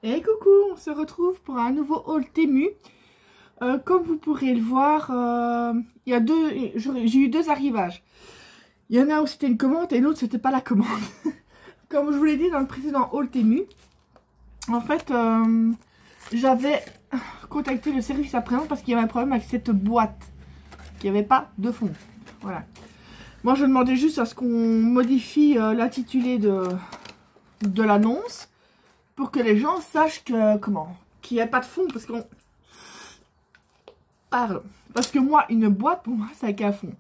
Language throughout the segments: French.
Et coucou, on se retrouve pour un nouveau haul Temu. Comme vous pourrez le voir, j'ai eu deux arrivages. Il y en a où c'était une commande et l'autre c'était pas la commande. Comme je vous l'ai dit dans le précédent haul Temu, en fait, j'avais contacté le service après-vente parce qu'il y avait un problème avec cette boîte, qu'il n'y avait pas de fond. Voilà. Moi je demandais juste à ce qu'on modifie l'intitulé de l'annonce, pour que les gens sachent que, qu'il n'y a pas de fond, parce qu'on parle. Parce que moi, une boîte, pour moi, c'est avec un fond.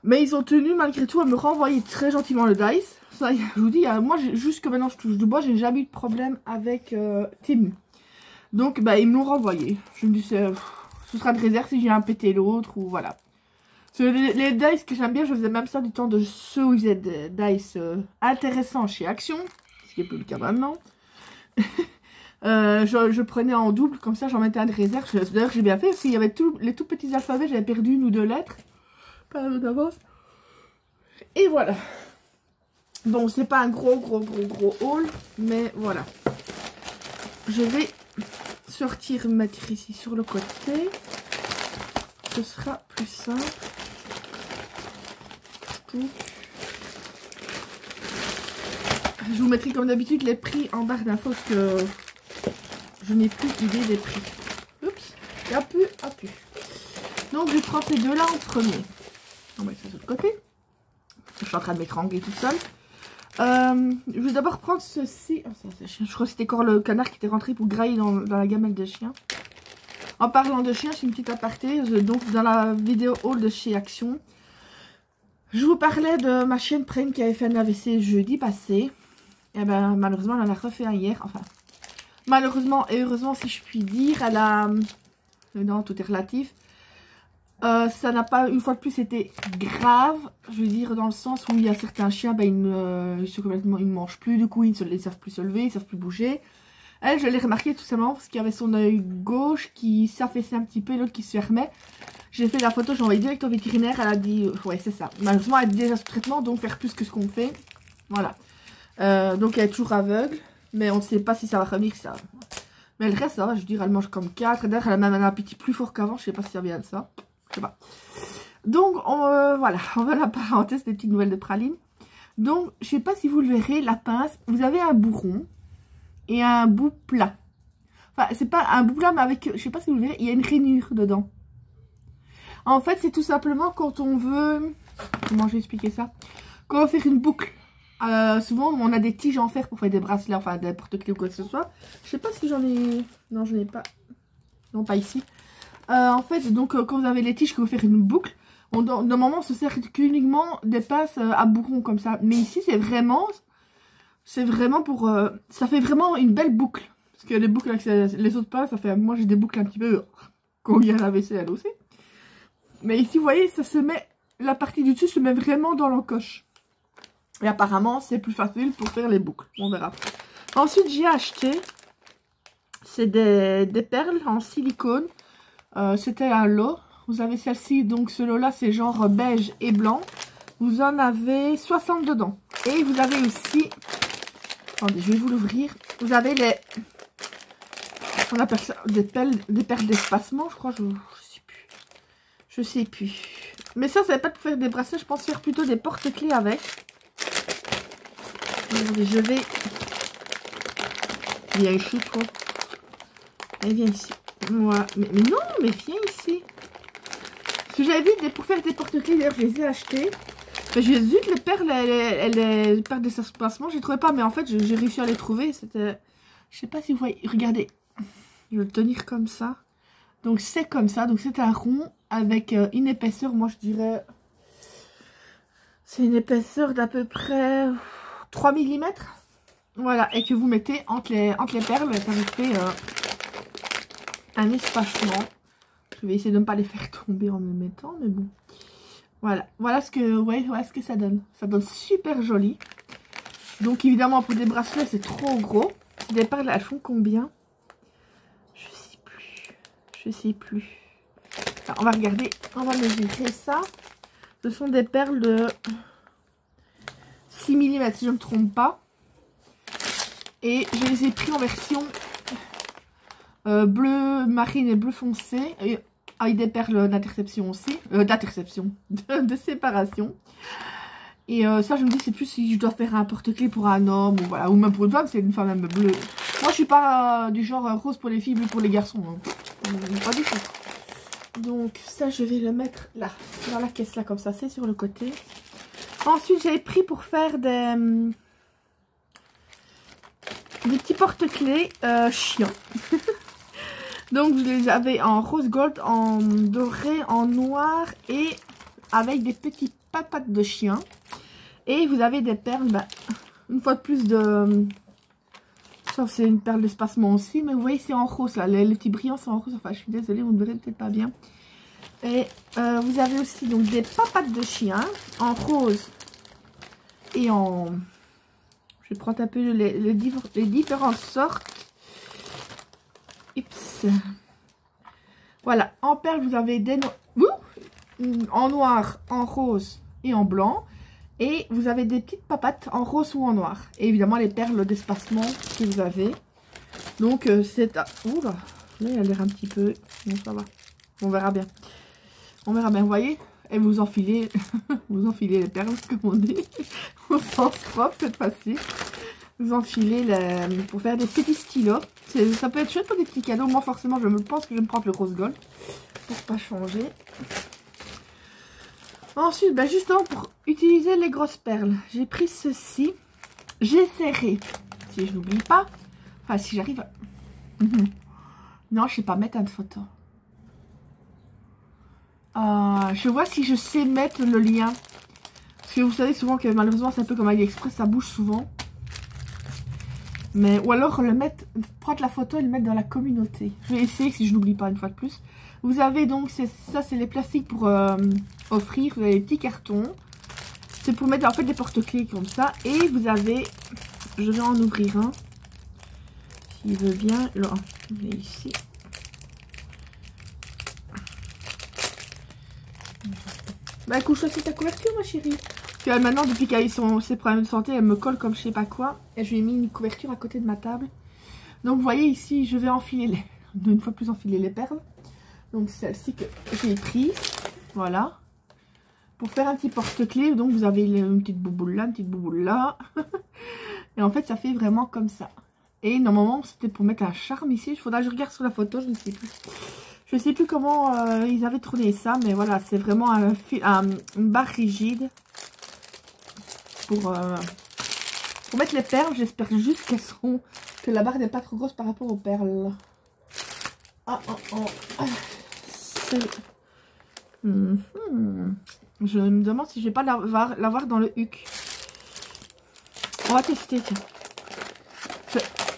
Mais ils ont tenu, malgré tout, à me renvoyer très gentiment le dice. Ça, je vous dis, moi, jusque maintenant, je touche du bois, j'ai jamais eu de problème avec Temu. Donc, bah, ils me l'ont renvoyé. Je me dis, ce sera de réserve si j'ai un pété l'autre, ou voilà. Les dice que j'aime bien, je faisais même ça du temps de ceux où ils faisaient des dice intéressants chez Action, ce qui n'est plus le cas maintenant. Je prenais en double, comme ça j'en mettais un de réserve. D'ailleurs j'ai bien fait, parce qu'il y avait les tout petits alphabets, j'avais perdu une ou deux lettres. Pardon d'avance. Et voilà. Bon, c'est pas un gros haul, mais voilà. Je vais sortir, mettre ici sur le côté. Ce sera plus simple. Je vous mettrai comme d'habitude les prix en barre d'infos, parce que je n'ai plus idée des prix. Oups, il n'y a plus, Donc je prends ces deux-là en premier. On va mettre ça de l'autre côté. Je suis en train de m'étrangler toute seule. Je vais d'abord prendre ceci. Oh, je crois que c'était encore le canard qui était rentré pour grailler dans la gamelle des chiens. En parlant de chiens, c'est une petite aparté. Donc dans la vidéo haul de chez Action, je vous parlais de ma chienne Prime qui avait fait un AVC jeudi passé. Et ben malheureusement elle en a refait un hier. Enfin, malheureusement et heureusement si je puis dire, elle a... Non, tout est relatif. Ça n'a pas, une fois de plus, été grave. Je veux dire, dans le sens où il y a certains chiens, ben, ils ne mangent plus, du coup, ils ne savent plus se lever, ils ne savent plus bouger. Elle, je l'ai remarqué tout simplement parce qu'il y avait son œil gauche qui s'affaissait un petit peu et l'autre qui se fermait. J'ai fait la photo, j'ai envoyé direct au vétérinaire, elle a dit, ouais, c'est ça. Malheureusement, elle est déjà sous traitement, donc faire plus que ce qu'on fait. Voilà. Donc, elle est toujours aveugle, mais on ne sait pas si ça va revenir, ça. Mais le reste, ça va, je veux dire, elle mange comme 4. D'ailleurs, elle a même un appétit plus fort qu'avant, je sais pas si ça vient de ça. Je sais pas. Donc, voilà, on va la parenthèse des petites nouvelles de praline. Donc, je sais pas si vous le verrez, la pince, vous avez un bout rond et un bout plat. Enfin, c'est pas un bout plat, mais avec, je sais pas si vous le verrez, il y a une rainure dedans. En fait, c'est tout simplement quand on veut... Comment je vais expliquer ça? Quand on veut faire une boucle. Souvent, on a des tiges en fer pour faire des bracelets, enfin des porte-clés ou quoi que ce soit. Je sais pas si j'en ai... Non, je n'ai pas. Non, pas ici. En fait, donc, quand vous avez les tiges que vous faire une boucle, normalement, on se sert uniquement des pinces à bourron comme ça. Mais ici, c'est vraiment pour... ça fait vraiment une belle boucle. Parce que les boucles avec les autres pinces, ça fait... Moi, j'ai des boucles un petit peu... Quand il y a la vaisselle aussi. Mais ici, vous voyez, ça se met... La partie du dessus se met vraiment dans l'encoche. Et apparemment, c'est plus facile pour faire les boucles. On verra. Ensuite, j'ai acheté... C'est des perles en silicone. C'était un lot. Vous avez celle-ci, donc ce lot-là, c'est genre beige et blanc. Vous en avez 60 dedans. Et vous avez aussi... Attendez, je vais vous l'ouvrir. Vous avez les... On appelle ça des perles d'espacement, je crois. Je sais plus. Je sais plus. Mais ça pas pour faire des bracelets. Je pense faire plutôt des porte-clés avec. Attendez, je vais... Il y a écrit quoi? Elle vient ici. Voilà. Mais non, mais viens ici. Ce que j'avais vu pour faire des porte-clés, d'ailleurs, je les ai achetés. Mais j'ai zut, les perles, les perles d'espacement, je les trouvais pas. Mais en fait, j'ai réussi à les trouver. C'était... Je sais pas si vous voyez. Regardez. Je vais le tenir comme ça. Donc, c'est comme ça. Donc, c'est un rond avec une épaisseur, moi, je dirais... C'est une épaisseur d'à peu près 3 mm. Voilà. Et que vous mettez entre les perles. Ça vous fait un espacement. Je vais essayer de ne pas les faire tomber en me mettant, mais bon. Voilà, voilà ce que ça donne. Ça donne super joli. Donc évidemment pour des bracelets c'est trop gros. Des perles elles font combien? Je sais plus. Je sais plus. Alors, on va regarder, on va mesurer ça. Ce sont des perles de 6 mm si je ne me trompe pas. Et je les ai pris en version bleu marine et bleu foncé. Et avec des perles d'interception aussi. De séparation. Et ça, je me dis, c'est plus si je dois faire un porte-clés pour un homme ou voilà, ou même pour une femme, c'est une femme même bleue. Moi, je suis pas du genre rose pour les filles, bleu pour les garçons. Hein. Pas du tout. Donc, ça, je vais le mettre là, dans la caisse là, comme ça, c'est sur le côté. Ensuite, j'avais pris pour faire des petits porte-clés chiants. Donc, je les avais en rose gold, en doré, en noir et avec des petits papates de chien. Et vous avez des perles, bah, une fois de plus de... Sauf c'est une perle d'espacement aussi, mais vous voyez c'est en rose là, les petits brillants sont en rose, enfin je suis désolée, vous ne verrez peut-être pas bien. Et vous avez aussi donc des papates de chien en rose et en... Je vais prendre un peu les différentes sortes. Oups. Voilà, en perles vous avez des en noir, en rose et en blanc. Et vous avez des petites papates en rose ou en noir. Et évidemment les perles d'espacement que vous avez. Donc c'est... Ouh là, là il a l'air un petit peu... Bon ça va. On verra bien. On verra bien, vous voyez. Et vous enfilez... vous enfilez les perles, comme on dit. Au sens propre cette fois-ci. Vous enfilez pour faire des petits stylos. Ça peut être chouette pour des petits cadeaux. Moi forcément je pense que je vais me prendre le rose gold. Pour pas changer. Ensuite, ben justement pour utiliser les grosses perles, j'ai pris ceci. J'essaierai, si je n'oublie pas, enfin si j'arrive à... Non, je sais pas mettre une photo. Je vois si je sais mettre le lien. Parce que vous savez souvent que malheureusement c'est un peu comme AliExpress, ça bouge souvent. Mais, ou alors le mettre, prendre la photo et le mettre dans la communauté. Je vais essayer si je n'oublie pas une fois de plus. Vous avez donc, ça c'est les plastiques pour offrir. Vous avez des petits cartons. C'est pour mettre en fait des porte-clés comme ça. Et vous avez, je vais en ouvrir un. S'il veut bien. Là, il est ici. Bah couche aussi ta couverture ma chérie. Parce que maintenant depuis qu'elle a eu ses problèmes de santé, elle me colle comme je sais pas quoi. Et je lui ai mis une couverture à côté de ma table. Donc vous voyez ici, je vais enfiler une fois plus enfiler les perles. Donc celle-ci que j'ai prise, voilà. Pour faire un petit porte-clés, donc vous avez une petite bouboule là, une petite bouboule là. Et en fait ça fait vraiment comme ça. Et normalement c'était pour mettre un charme ici. Il faudra que je regarde sur la photo, je ne sais plus. Je ne sais plus comment ils avaient tourné ça, mais voilà, c'est vraiment une barre rigide. Pour mettre les perles, j'espère juste que la barre n'est pas trop grosse par rapport aux perles. Je me demande si je vais pas l'avoir dans le huc. On va tester.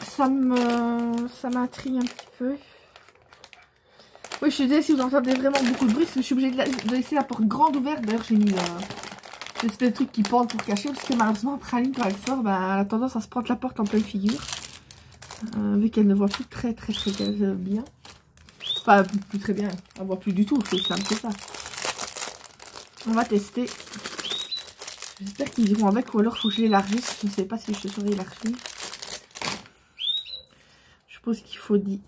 Ça m'intrigue un petit peu. Oui, je suis désolée si vous entendez vraiment beaucoup de bruit, parce que je suis obligée de laisser la porte grande ouverte. D'ailleurs, j'ai mis l'espèce de truc qui pendent pour cacher, parce que malheureusement, Praline, quand elle sort, bah, elle a tendance à se prendre la porte en pleine figure. Vu qu'elle ne voit plus très bien. Enfin, plus très bien, elle ne voit plus du tout, c'est simple que ça. On va tester. J'espère qu'ils iront avec, ou alors il faut que je l'élargisse. Je ne sais pas si je saurais élargir. Je suppose qu'il faut dire...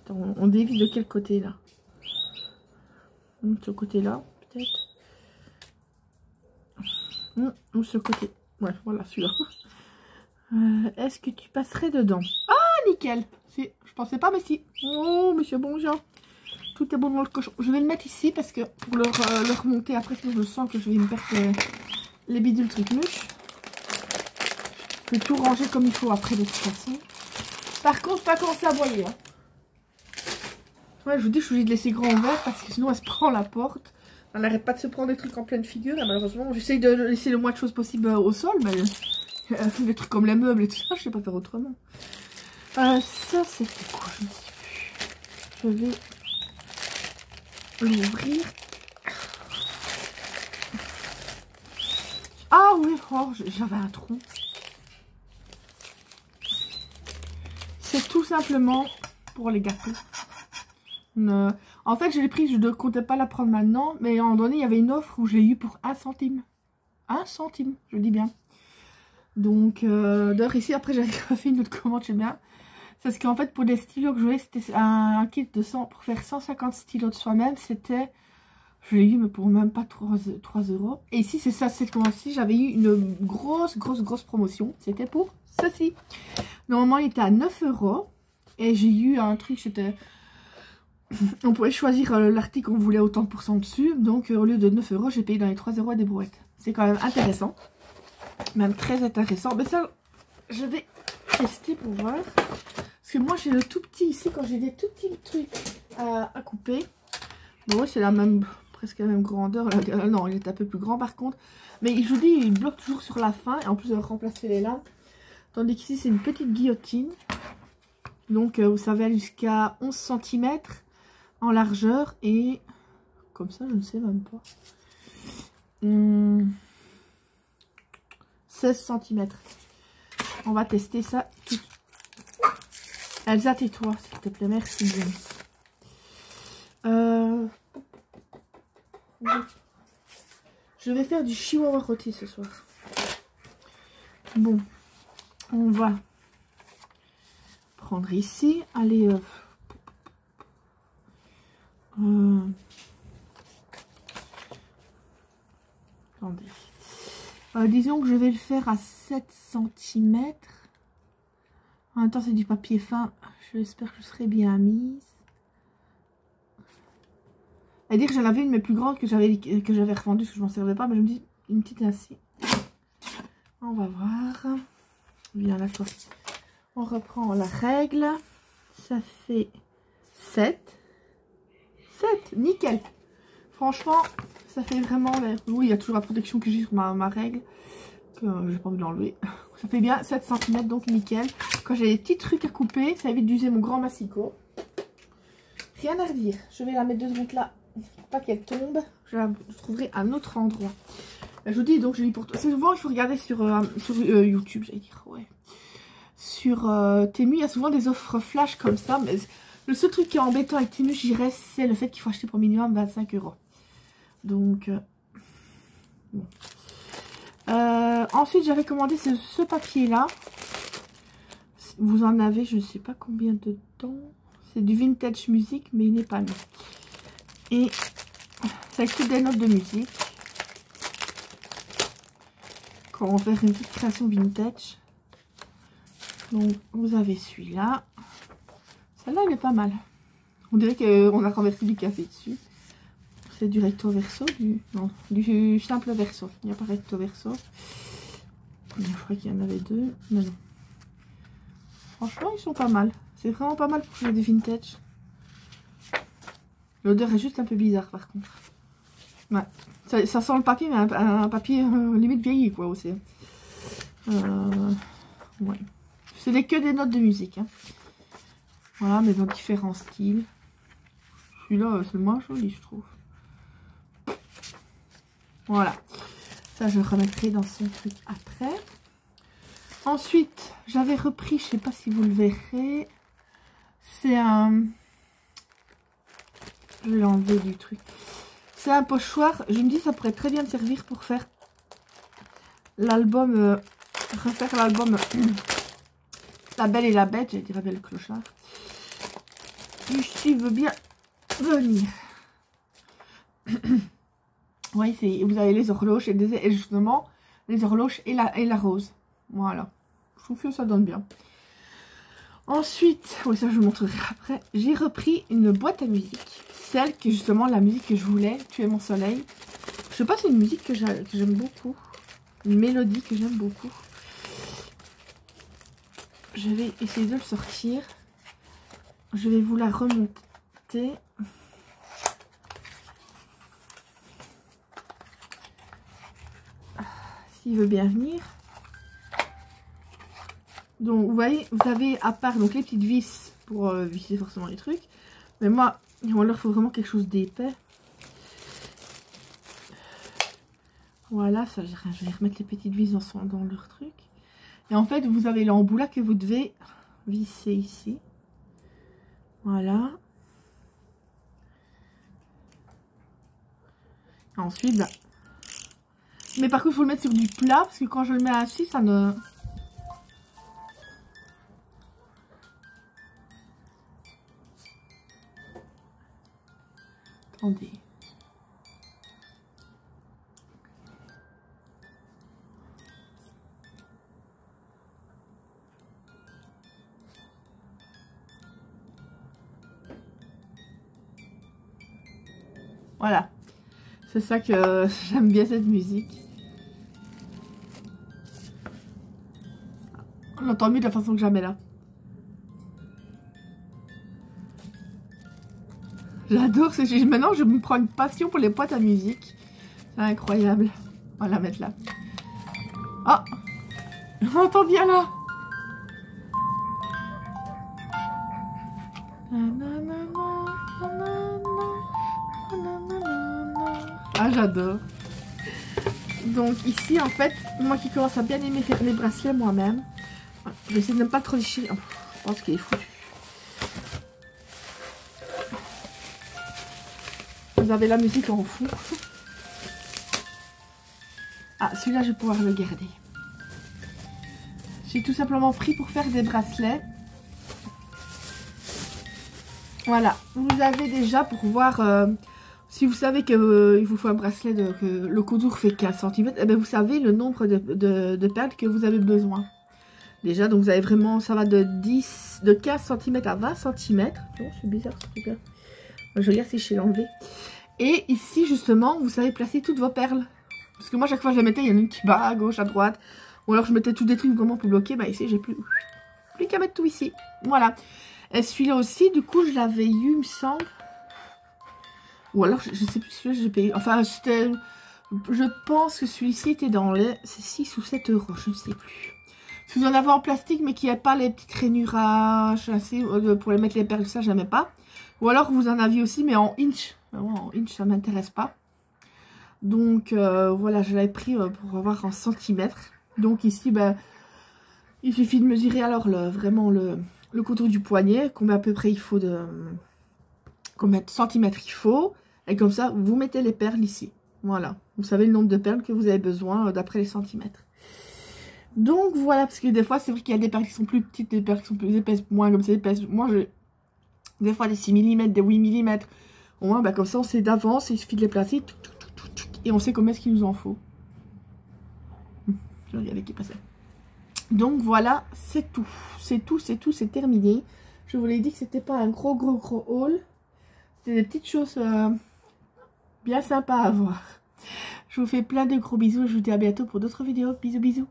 Attends, on dévisse de quel côté là? Ce côté là, peut-être. Ou ce côté. Ouais, voilà, celui-là. Est-ce que tu passerais dedans? Ah, nickel. Si, je pensais pas, mais si. Oh, monsieur Bonjean. Tout est bon dans le cochon. Je vais le mettre ici parce que pour le remonter après, sinon je sens que je vais me perdre les bidules trucs mûches. Je vais tout ranger comme il faut après de toute façon. Par contre, pas commencer à broyer. Hein. Ouais, je vous dis, je suis obligée de laisser grand ouvert parce que sinon elle se prend la porte. Elle n'arrête pas de se prendre des trucs en pleine figure. Et malheureusement, j'essaye de laisser le moins de choses possible au sol, mais des trucs comme les meubles et tout ça, je sais pas faire autrement. Ça, c'était quoi? Je ne sais plus. Je vais l'ouvrir. Ah oui, oh, j'avais un trou. C'est tout simplement pour les gâteaux. En fait, je l'ai pris, je ne comptais pas la prendre maintenant, mais à un moment donné, il y avait une offre où je l'ai eu pour 1 centime. 1 centime, je dis bien. Donc, d'ailleurs ici, après j'avais fait une autre commande, j'aime bien. Parce qu'en fait, pour les stylos que je voulais, c'était un kit de 100, pour faire 150 stylos de soi-même. C'était, je l'ai eu, mais pour même pas 3 €. Et ici, c'est ça, cette commande-ci, j'avais eu une grosse promotion. C'était pour ceci. Normalement, il était à 9 €. Et j'ai eu un truc, c'était... On pouvait choisir l'article qu'on voulait autant de pourcents dessus. Donc, au lieu de 9 €, j'ai payé dans les 3 € des brouettes. C'est quand même intéressant. Même très intéressant. Mais ça, je vais tester pour voir. Parce que moi, j'ai le tout petit ici. Quand j'ai des tout petits trucs à couper. Bon, ouais, c'est la même, presque la même grandeur. Là, non, il est un peu plus grand par contre. Mais je vous dis, il bloque toujours sur la fin. Et en plus de remplacer les lames. Tandis qu'ici, c'est une petite guillotine. Donc, vous savez, jusqu'à 11 cm en largeur. Et comme ça, je ne sais même pas. 16 cm. On va tester ça tout de suite. Elsa, tais-toi, s'il te plaît. Merci bien. Je vais faire du chihuahua rôti ce soir. Bon, on va prendre ici. Allez, attendez. Disons que je vais le faire à 7 cm. En même temps, c'est du papier fin. J'espère que je serai bien mise. À dire que j'en avais une mais plus grande que j'avais revendue parce que je m'en servais pas. Mais je me dis une petite ainsi. On va voir. Bien là, toi. On reprend la règle. Ça fait 7. 7, nickel. Franchement, ça fait vraiment... Oui, il y a toujours la protection que j'ai sur ma règle. Que j'ai pas envie de l'enlever. Ça fait bien 7 cm, donc nickel. Quand j'ai des petits trucs à couper, ça évite d'user mon grand massicot. Rien à redire. Je vais la mettre 2 secondes là. Pour pas qu'elle tombe. Je la trouverai à un autre endroit. Je vous dis, donc je lis pour toi. Souvent, il faut regarder sur YouTube, j'allais dire, ouais. Sur Temu, il y a souvent des offres flash comme ça. Mais le seul truc qui est embêtant avec Temu, je dirais, c'est le fait qu'il faut acheter pour minimum 25 €. Donc, bon. Ensuite, j'avais commandé ce papier-là. Vous en avez, je ne sais pas combien de temps. C'est du vintage musique, mais il n'est pas mis. Et ça écrit des notes de musique. Quand on fait une petite création vintage. Donc, vous avez celui-là. Celle-là, il est pas mal. On dirait qu'on a renversé du café dessus. C'est du recto verso, du simple verso. Il n'y a pas recto verso. Je crois qu'il y en avait 2. Mais non. Franchement, ils sont pas mal. C'est vraiment pas mal pour faire du vintage. L'odeur est juste un peu bizarre par contre. Ouais. Ça sent le papier, mais un papier limite vieilli quoi aussi. Ouais. C'est que des notes de musique. Hein. Voilà, mais dans différents styles. Celui-là, c'est le moins joli, je trouve. Voilà. Ça, je le remettrai dans son truc après. Ensuite, j'avais repris, je sais pas si vous le verrez. C'est un... Je vais l'enlever du truc. C'est un pochoir. Je me dis ça pourrait très bien me servir pour faire l'album... refaire l'album La Belle et la Bête. J'allais dire La Belle Clochard. Lucie veut bien venir. Oui, vous avez les horloges et justement les horloges et la rose. Voilà. Je trouve que ça donne bien. Ensuite, oui ça je vous montrerai après. J'ai repris une boîte à musique. Celle qui est justement la musique que je voulais. Tuer mon soleil. Je sais pas, c'est une musique que j'aime beaucoup. Une mélodie que j'aime beaucoup. Je vais essayer de le sortir. Je vais vous la remonter. S'il veut bien venir. Donc vous voyez, vous avez à part donc les petites vis pour visser forcément les trucs. Mais moi, il leur faut vraiment quelque chose d'épais. Voilà, ça, je vais remettre les petites vis dans leur truc. Et en fait, vous avez l'embout là que vous devez visser ici. Voilà. Ensuite, bah, Mais par contre, il faut le mettre sur du plat parce que quand je le mets assis, ça ne... Attendez. Voilà. C'est ça que j'aime bien cette musique. On entend mieux de la façon que jamais là. J'adore ces choses. Maintenant, je me prends une passion pour les boîtes à musique. C'est incroyable. On va la mettre là. Ah, on entend bien là. Ah, j'adore. Donc ici, en fait, moi qui commence à bien aimer faire mes bracelets moi-même, j'essaie de ne pas trop déchirer. Oh, je pense qu'il est foutu. Vous avez la musique en fond. Ah, celui-là, je vais pouvoir le garder. J'ai tout simplement pris pour faire des bracelets. Voilà, vous avez déjà pour voir... si vous savez qu'il vous faut un bracelet, que le contour fait 15 cm, eh bien vous savez le nombre de perles que vous avez besoin. Déjà, donc vous avez vraiment, ça va de 15 cm à 20 cm. Oh, c'est bizarre ce truc-là. Je regarde si je sais l'enlever. Et ici, justement, vous savez placer toutes vos perles. Parce que moi, chaque fois que je les mettais, il y en a une qui bat à gauche, à droite. Ou alors je mettais tous des trucs vraiment pour bloquer. Bah ici, j'ai plus qu'à mettre tout ici. Voilà. Et celui-là aussi, du coup, je l'avais eu, il me semble. Ou alors, je sais plus si celui-là, j'ai payé. Enfin, c'était... Je pense que celui-ci était dans les 6 ou 7 euros, je ne sais plus. Si vous en avez en plastique, mais qui n'a pas les petites rainurages, assez, pour les mettre les perles, ça, j'aimais pas. Ou alors, vous en aviez aussi, mais en inch. En inch, ça m'intéresse pas. Donc, voilà, je l'avais pris pour avoir en centimètres. Donc, ici, ben, il suffit de mesurer alors vraiment le contour du poignet, combien à peu près il faut de... Combien de centimètres il faut. Et comme ça, vous mettez les perles ici. Voilà. Vous savez le nombre de perles que vous avez besoin d'après les centimètres. Donc voilà, parce que des fois, c'est vrai qu'il y a des perles qui sont plus petites, des perles qui sont plus épaisses, moins comme ça épaisses. Moi, j'ai des fois des 6 mm, des 8 mm. Au moins, bah, comme ça, on sait d'avance, il suffit de les placer. Et on sait combien est-ce qu'il nous en faut. Je vais regarder qui passait. Donc voilà, c'est tout. C'est tout, c'est tout, c'est terminé. Je vous l'ai dit que c'était pas un gros haul. C'était des petites choses bien sympas à voir. Je vous fais plein de gros bisous et je vous dis à bientôt pour d'autres vidéos. Bisous, bisous.